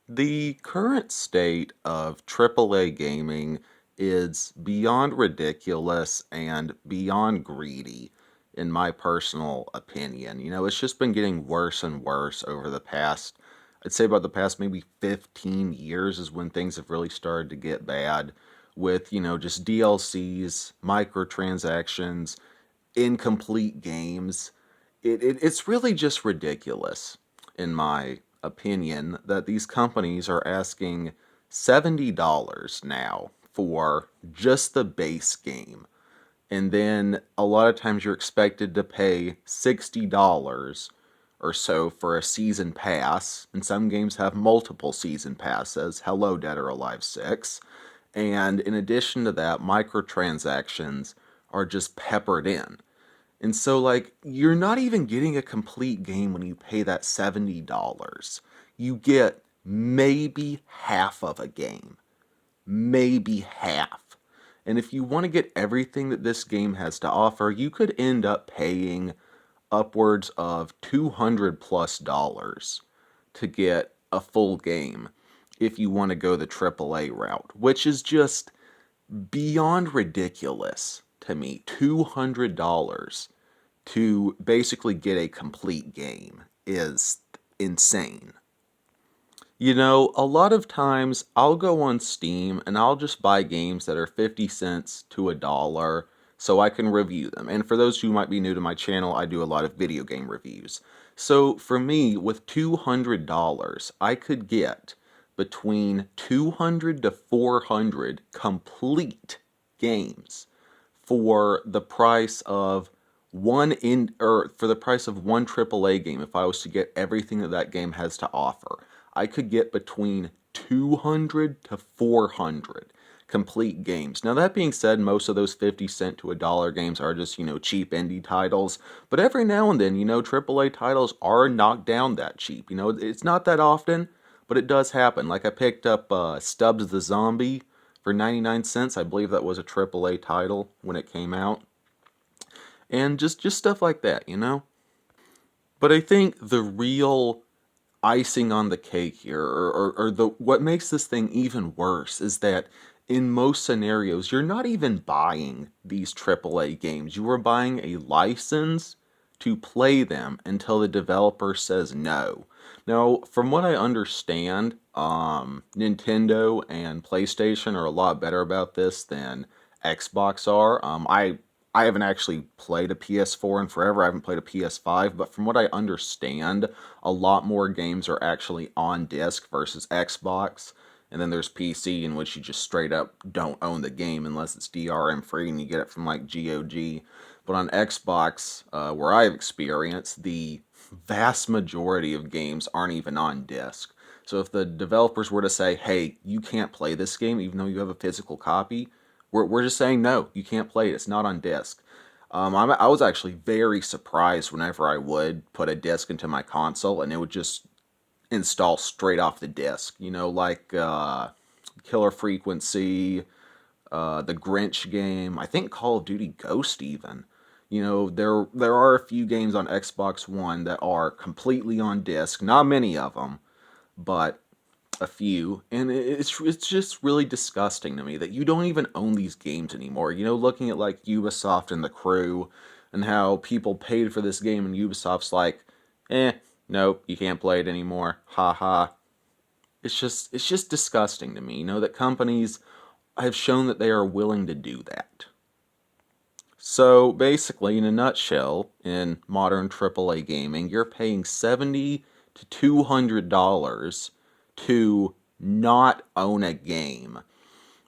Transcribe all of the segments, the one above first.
The current state of AAA gaming is beyond ridiculous and beyond greedy, in my personal opinion. It's just been getting worse and worse over the past, I'd say about the past maybe 15 years is when things have really started to get bad with, just DLCs, microtransactions, incomplete games. It's really just ridiculous, in my opinion, that these companies are asking $70 now for just the base game. And then a lot of times you're expected to pay $60 or so for a season pass. And some games have multiple season passes. Hello, Dead or Alive 6. And in addition to that, microtransactions are just peppered in. And so, you're not even getting a complete game when you pay that $70. You get maybe half of a game. Maybe half. And if you want to get everything that this game has to offer, you could end up paying upwards of $200 plus to get a full game if you want to go the AAA route, which is just beyond ridiculous to me. $200 to basically get a complete game is insane. A lot of times I'll go on Steam and I'll just buy games that are 50 cents to a dollar so I can review them. And for those who might be new to my channel, I do a lot of video game reviews. So for me, with $200, I could get between 200 to 400 complete games for the price of for the price of one AAA game. If I was to get everything that that game has to offer, I could get between 200 to 400 complete games. Now, that being said, most of those 50 cent to a dollar games are just, cheap indie titles. But every now and then, AAA titles are knocked down that cheap. It's not that often, but it does happen. Like I picked up Stubbs the Zombie for 99 cents. I believe that was a AAA title when it came out. And just stuff like that. But I think the real icing on the cake here, or the what makes this thing even worse, is that in most scenarios you're not even buying these AAA games. You are buying a license to play them until the developer says no. Now, from what I understand, Nintendo and PlayStation are a lot better about this than Xbox are. I haven't actually played a PS4 in forever. I haven't played a PS5, but from what I understand, a lot more games are actually on disc versus Xbox. And then there's PC, in which you just straight up don't own the game unless it's DRM free and you get it from like GOG. But on Xbox, where I've experienced, the vast majority of games aren't even on disc. So if the developers were to say, hey, you can't play this game even though you have a physical copy, we're just saying, no, you can't play it. It's not on disc. I was actually very surprised whenever I would put a disc into my console and it would just install straight off the disc. Like Killer Frequency, the Grinch game, I think Call of Duty Ghost even. There are a few games on Xbox One that are completely on disc. Not many of them, but a few, and it's just really disgusting to me that you don't even own these games anymore. Looking at like Ubisoft and The Crew, and how people paid for this game, and Ubisoft's like, nope, you can't play it anymore. Ha ha. It's just disgusting to me. That companies have shown that they are willing to do that. So basically, in a nutshell, in modern AAA gaming, you're paying $70 to $200 to not own a game.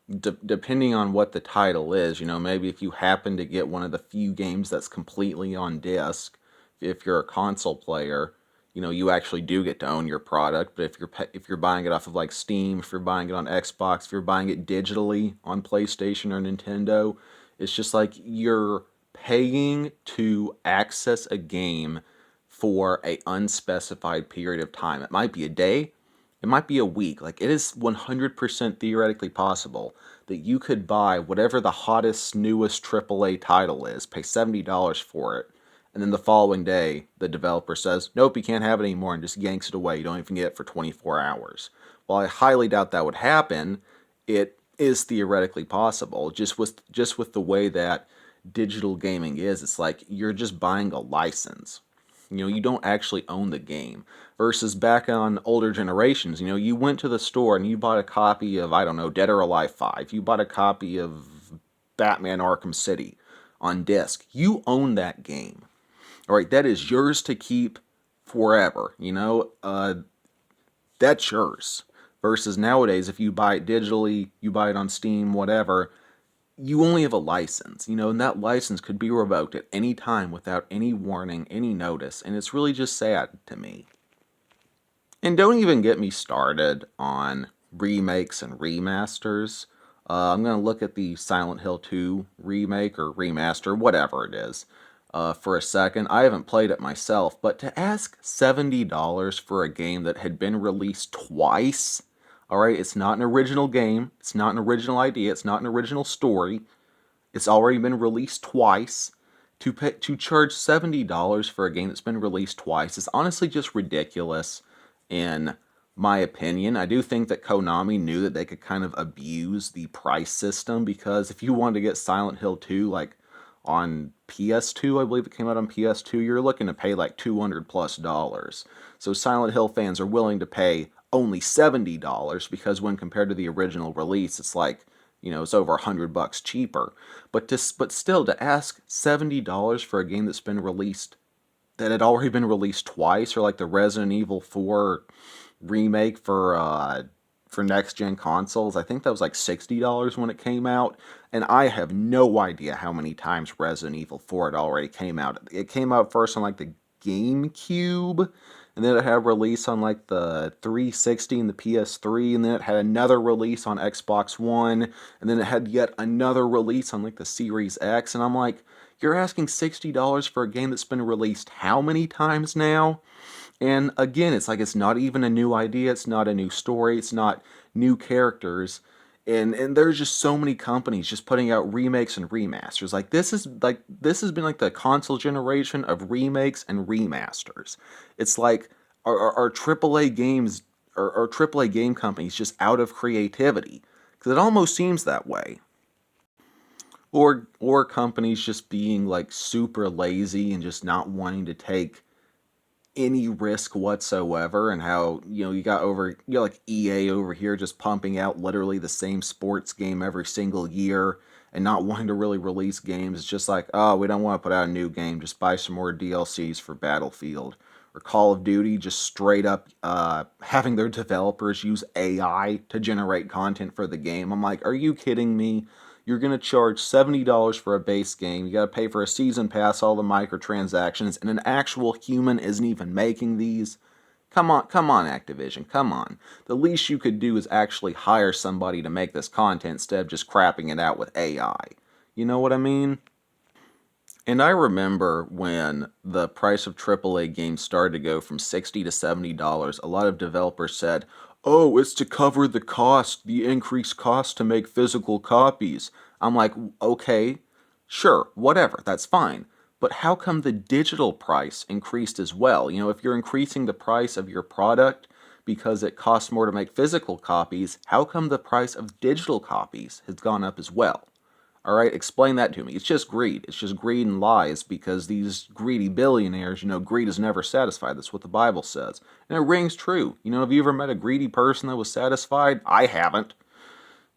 Depending on what the title is, maybe if you happen to get one of the few games that's completely on disc, if you're a console player, you actually do get to own your product. But if you're buying it off of like Steam, if you're buying it on Xbox, if you're buying it digitally on PlayStation or Nintendo, it's just like you're paying to access a game for a unspecified period of time. It might be a day, it might be a week. Like, it is 100% theoretically possible that you could buy whatever the hottest, newest AAA title is, pay $70 for it, And then the following day, the developer says, nope, you can't have it anymore, and just yanks it away. You don't even get it for 24 hours. While I highly doubt that would happen, it is theoretically possible. Just with the way that digital gaming is, it's like you're just buying a license. You don't actually own the game. Versus back on older generations, you went to the store and you bought a copy of, I don't know, Dead or Alive 5. You bought a copy of Batman Arkham City on disc. You own that game. All right, that is yours to keep forever. That's yours. Versus nowadays, if you buy it digitally, you buy it on Steam, whatever, you only have a license, and that license could be revoked at any time without any warning, any notice, and it's really just sad to me. And don't even get me started on remakes and remasters. I'm going to look at the Silent Hill 2 remake or remaster, whatever it is, for a second. I haven't played it myself, but to ask $70 for a game that had been released twice, alright, it's not an original game, it's not an original idea, it's not an original story, it's already been released twice. To charge $70 for a game that's been released twice is honestly just ridiculous, in my opinion. I do think that Konami knew that they could kind of abuse the price system, because if you wanted to get Silent Hill 2, like, on PS2, I believe it came out on PS2, you're looking to pay like $200 plus. So Silent Hill fans are willing to pay only $70, because when compared to the original release, it's like, it's over $100 cheaper. But still, to ask $70 for a game that's been released, that had already been released twice, or like the Resident Evil 4 remake for next gen consoles. I think that was like $60 when it came out, and I have no idea how many times Resident Evil 4 had already came out. It came out first on like the GameCube, and then it had a release on like the 360 and the PS3, and then it had another release on Xbox One, and then it had yet another release on like the Series X, and I'm like, you're asking $60 for a game that's been released how many times now? And again, it's like it's not even a new idea, it's not a new story, it's not new characters. And there's just so many companies just putting out remakes and remasters. This has been like the console generation of remakes and remasters. It's like our AAA games or AAA game companies just out of creativity. Because it almost seems that way. Or companies just being like super lazy and just not wanting to take any risk whatsoever, and how you got like EA over here just pumping out literally the same sports game every single year and not wanting to really release games. It's just like, oh, we don't want to put out a new game, just buy some more DLCs for Battlefield. Or Call of Duty just straight up having their developers use AI to generate content for the game. I'm like, are you kidding me? You're going to charge $70 for a base game. You got to pay for a season pass, all the microtransactions, and an actual human isn't even making these. Come on, Activision, come on. The least you could do is actually hire somebody to make this content instead of just crapping it out with AI. You know what I mean? And I remember when the price of AAA games started to go from $60 to $70, a lot of developers said, oh, it's to cover the cost, the increased cost to make physical copies. I'm like, okay, sure, whatever, that's fine. But how come the digital price increased as well? If you're increasing the price of your product because it costs more to make physical copies, how come the price of digital copies has gone up as well? All right, explain that to me. It's just greed. It's just greed and lies, because these greedy billionaires, greed is never satisfied. That's what the Bible says. And it rings true. Have you ever met a greedy person that was satisfied? I haven't.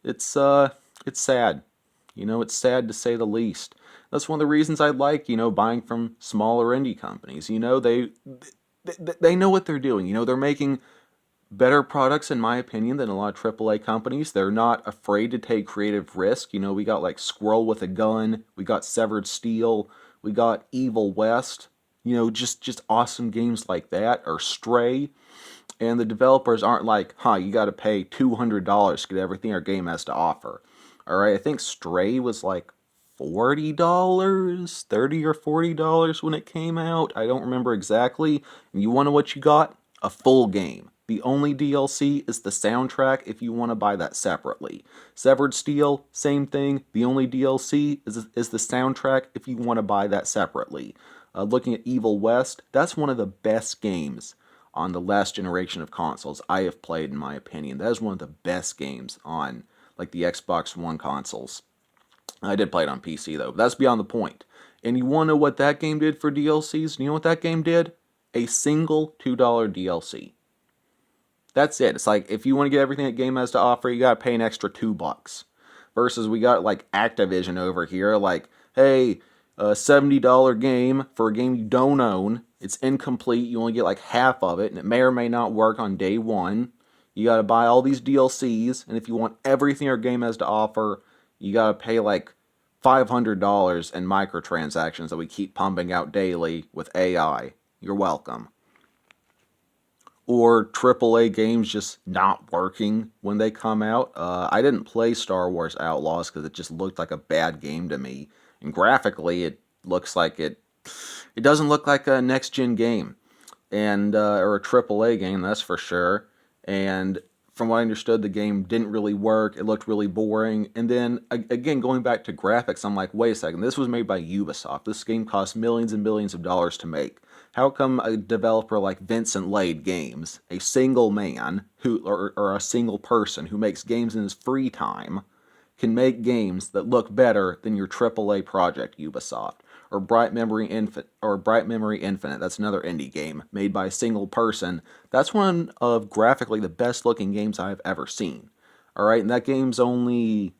It's sad. It's sad to say the least. That's one of the reasons I like, buying from smaller indie companies. They know what they're doing. They're making better products, in my opinion, than a lot of AAA companies. They're not afraid to take creative risk. We got like Squirrel With A Gun, we got Severed Steel, we got Evil West. Just awesome games like that, or Stray. And the developers aren't like, you got to pay $200 to get everything our game has to offer. All right, I think Stray was like $40, $30 or $40 when it came out. I don't remember exactly. And you want to know what you got? A full game. The only DLC is the soundtrack if you want to buy that separately. Severed Steel, same thing. The only DLC is the soundtrack if you want to buy that separately. looking at Evil West, that's one of the best games on the last generation of consoles I have played, in my opinion. That is one of the best games on like the Xbox One consoles. I did play it on PC though, but that's beyond the point. And you want to know what that game did for DLCs? You know what that game did? A single $2 DLC. That's it. It's like if you want to get everything that game has to offer, you gotta pay an extra $2. Versus we got like Activision over here, like, hey, a $70 game for a game you don't own. It's incomplete. You only get like half of it, and it may or may not work on day one. You gotta buy all these DLCs, and if you want everything our game has to offer, you gotta pay like $500 in microtransactions that we keep pumping out daily with AI. You're welcome. Or AAA games just not working when they come out. I didn't play Star Wars Outlaws because it just looked like a bad game to me. And graphically, it looks like it doesn't look like a next gen game, and or a AAA game, that's for sure. And from what I understood, the game didn't really work. It looked really boring. And then again, going back to graphics, I'm like, wait a second, this was made by Ubisoft. This game cost millions and billions of dollars to make. How come a developer like Vincent Lade Games, a single man or a single person who makes games in his free time, can make games that look better than your AAA project, Ubisoft, or Bright Memory Infinite? That's another indie game made by a single person. That's one of graphically the best looking games I've ever seen. All right, and that game's only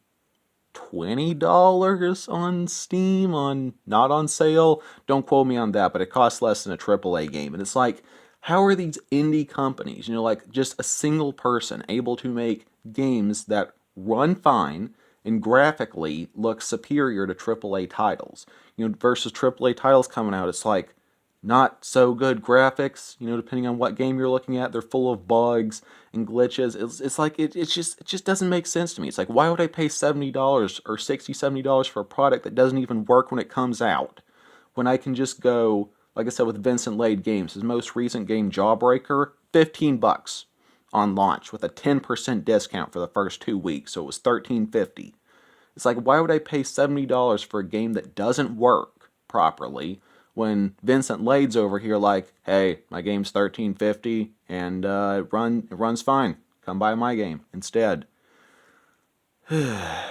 $20 on Steam, not on sale. Don't quote me on that, but it costs less than a AAA game. And it's like, how are these indie companies, like just a single person, able to make games that run fine and graphically look superior to AAA titles? Versus AAA titles coming out, it's like not so good graphics. Depending on what game you're looking at, they're full of bugs and glitches. It's like it just doesn't make sense to me. It's like, why would I pay $70 or $60, $70 for a product that doesn't even work when it comes out, when I can just go, like I said, with Vincent Lade Games, his most recent game, Jawbreaker, $15 on launch with a 10% discount for the first 2 weeks, so it was $13.50. It's like, why would I pay $70 for a game that doesn't work properly when Vincent Lade's over here like, hey, my game's $13.50 and it runs fine. Come buy my game instead. But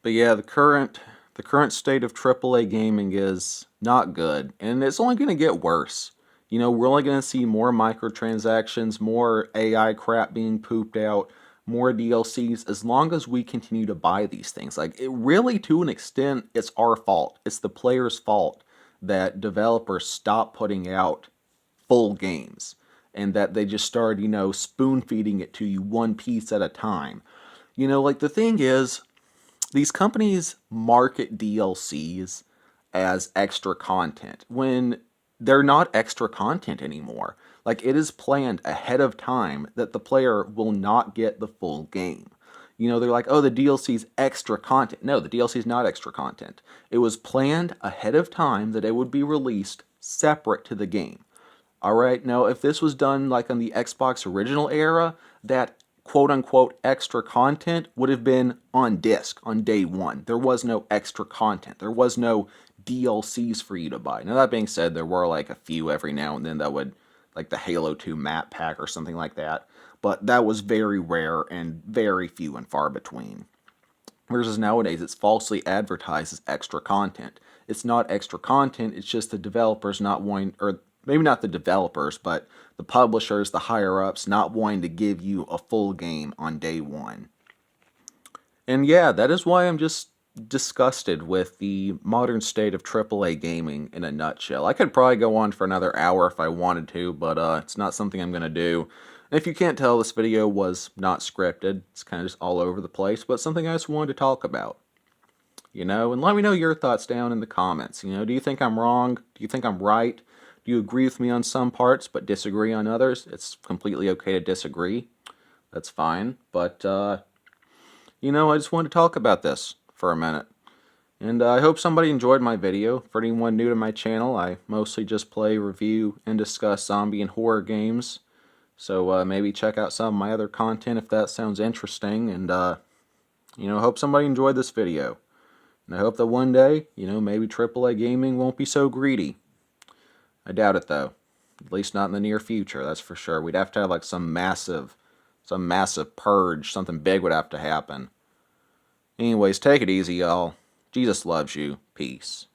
yeah, the current state of AAA gaming is not good, and it's only going to get worse. We're only going to see more microtransactions, more AI crap being pooped out, more DLCs, as long as we continue to buy these things. Like, it really, to an extent, it's our fault. It's the player's fault that developers stop putting out full games, and that they just start, spoon feeding it to you one piece at a time. Like, the thing is, these companies market DLCs as extra content when they're not extra content anymore. Like, it is planned ahead of time that the player will not get the full game. They're like, oh, the DLC's extra content. No, the DLC's not extra content. It was planned ahead of time that it would be released separate to the game. Alright, now if this was done like on the Xbox original era, that quote-unquote extra content would have been on disc on day one. There was no extra content. There was no DLCs for you to buy. Now, that being said, there were like a few every now and then that would, like the Halo 2 map pack or something like that, but that was very rare and very few and far between. Versus nowadays, it's falsely advertised as extra content. It's not extra content, it's just the developers not wanting, or maybe not the developers, but the publishers, the higher-ups, not wanting to give you a full game on day one. And yeah, that is why I'm just disgusted with the modern state of AAA gaming in a nutshell. I could probably go on for another hour if I wanted to, but it's not something I'm going to do. And if you can't tell, this video was not scripted. It's kind of just all over the place, but something I just wanted to talk about. And let me know your thoughts down in the comments. Do you think I'm wrong? Do you think I'm right? Do you agree with me on some parts but disagree on others? It's completely okay to disagree. That's fine. But, I just wanted to talk about this for a minute. And I hope somebody enjoyed my video. For anyone new to my channel, I mostly just play, review, and discuss zombie and horror games. So maybe check out some of my other content if that sounds interesting. And, hope somebody enjoyed this video. And I hope that one day, maybe AAA gaming won't be so greedy. I doubt it though. At least not in the near future, that's for sure. We'd have to have like some massive purge, something big would have to happen. Anyways, take it easy, y'all. Jesus loves you. Peace.